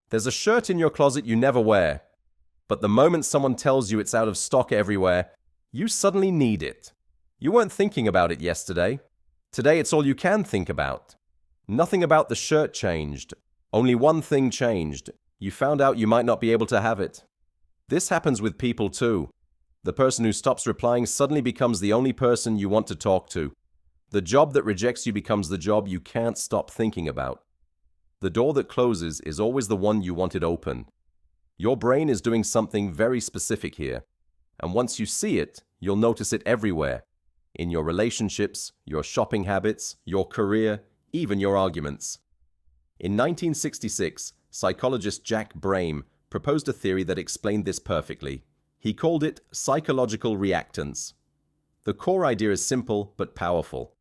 There's a shirt in your closet you never wear, but the moment someone tells you it's out of stock everywhere, you suddenly need it. You weren't thinking about it yesterday. Today it's all you can think about. Nothing about the shirt changed. Only one thing changed. You found out you might not be able to have it. This happens with people too. The person who stops replying suddenly becomes the only person you want to talk to. The job that rejects you becomes the job you can't stop thinking about. The door that closes is always the one you wanted open. Your brain is doing something very specific here. And once you see it, you'll notice it everywhere. In your relationships, your shopping habits, your career, even your arguments. In 1966, psychologist Jack Brehm proposed a theory that explained this perfectly. He called it psychological reactance. The core idea is simple but powerful.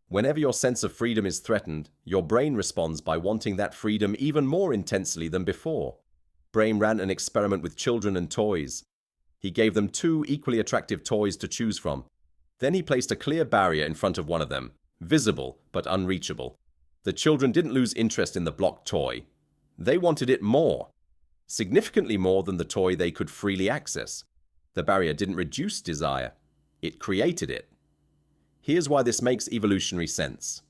Whenever your sense of freedom is threatened, your brain responds by wanting that freedom even more intensely than before. Brehm ran an experiment with children and toys. He gave them two equally attractive toys to choose from. Then he placed a clear barrier in front of one of them, visible but unreachable. The children didn't lose interest in the blocked toy. They wanted it more, significantly more than the toy they could freely access. The barrier didn't reduce desire, it created it. Here's why this makes evolutionary sense.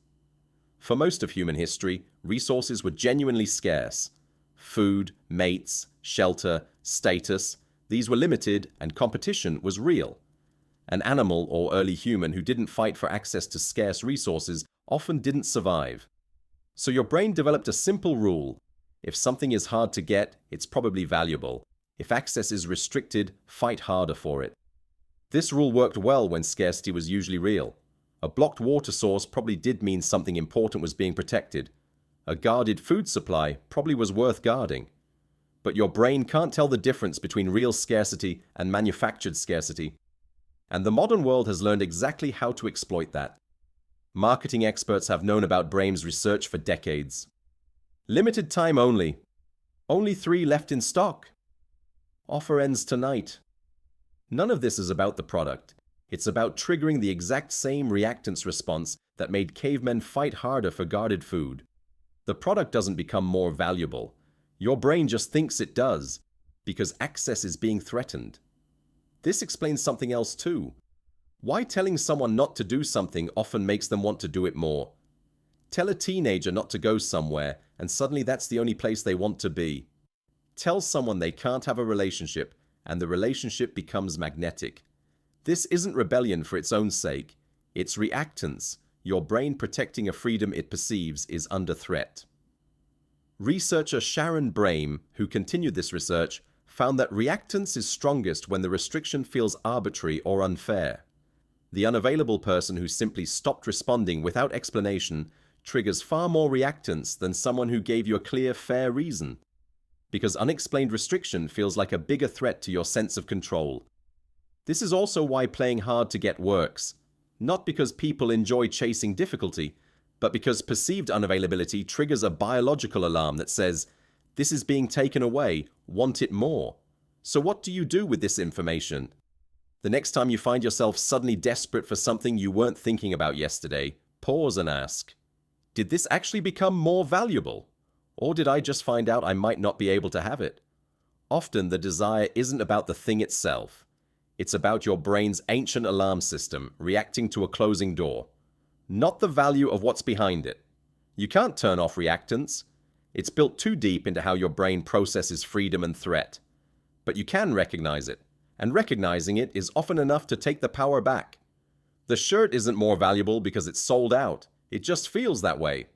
For most of human history, resources were genuinely scarce. Food, mates, shelter, status, these were limited and competition was real. An animal or early human who didn't fight for access to scarce resources often didn't survive. So your brain developed a simple rule. If something is hard to get, it's probably valuable. If access is restricted, fight harder for it. This rule worked well when scarcity was usually real. A blocked water source probably did mean something important was being protected. A guarded food supply probably was worth guarding. But your brain can't tell the difference between real scarcity and manufactured scarcity. And the modern world has learned exactly how to exploit that. Marketing experts have known about Brehm's research for decades. Limited time only. Only 3 left in stock. Offer ends tonight. None of this is about the product. It's about triggering the exact same reactance response that made cavemen fight harder for guarded food. The product doesn't become more valuable. Your brain just thinks it does, because access is being threatened. This explains something else too. Why telling someone not to do something often makes them want to do it more. Tell a teenager not to go somewhere, and suddenly that's the only place they want to be. Tell someone they can't have a relationship, and the relationship becomes magnetic. This isn't rebellion for its own sake. It's reactance. Your brain protecting a freedom it perceives is under threat. Researcher Jack Brehm, who continued this research, found that reactance is strongest when the restriction feels arbitrary or unfair. The unavailable person who simply stopped responding without explanation triggers far more reactance than someone who gave you a clear, fair reason. Because unexplained restriction feels like a bigger threat to your sense of control. This is also why playing hard to get works. Not because people enjoy chasing difficulty, but because perceived unavailability triggers a biological alarm that says, "This is being taken away, want it more." So what do you do with this information? The next time you find yourself suddenly desperate for something you weren't thinking about yesterday, pause and ask, did this actually become more valuable? Or did I just find out I might not be able to have it? Often the desire isn't about the thing itself. It's about your brain's ancient alarm system reacting to a closing door, not the value of what's behind it. You can't turn off reactance. It's built too deep into how your brain processes freedom and threat. But you can recognize it, and recognizing it is often enough to take the power back. The shirt isn't more valuable because it's sold out. It just feels that way.